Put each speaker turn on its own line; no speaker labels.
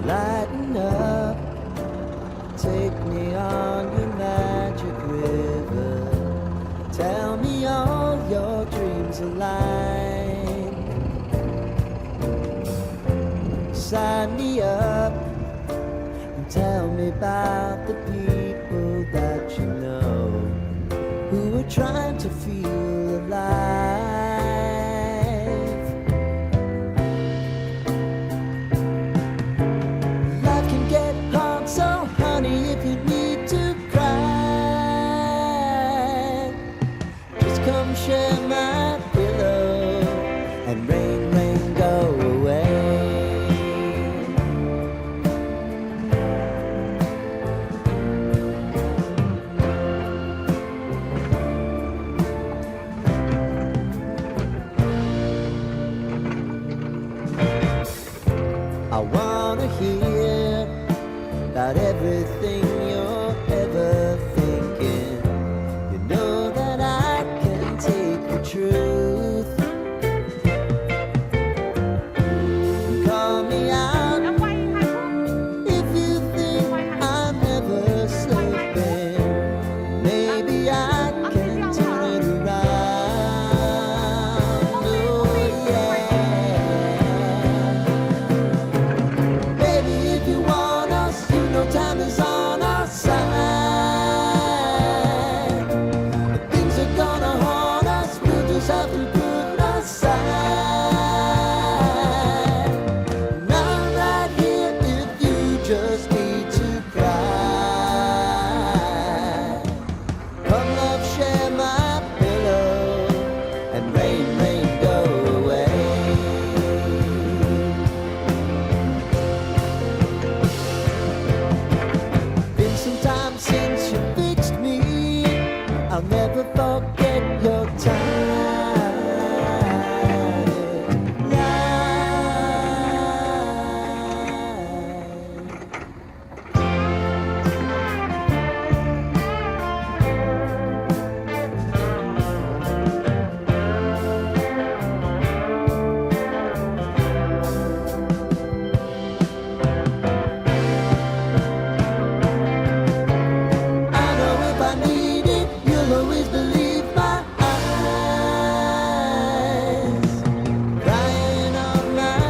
Lighten up, take me on your magic river. Tell me all your dreams align. Sign me up and tell me about the people that you know who are trying to feel alive. Life can get hard, so honey, if you need to cry, just come share my pillow and rain, rain, go away. I wanna hear about everything you're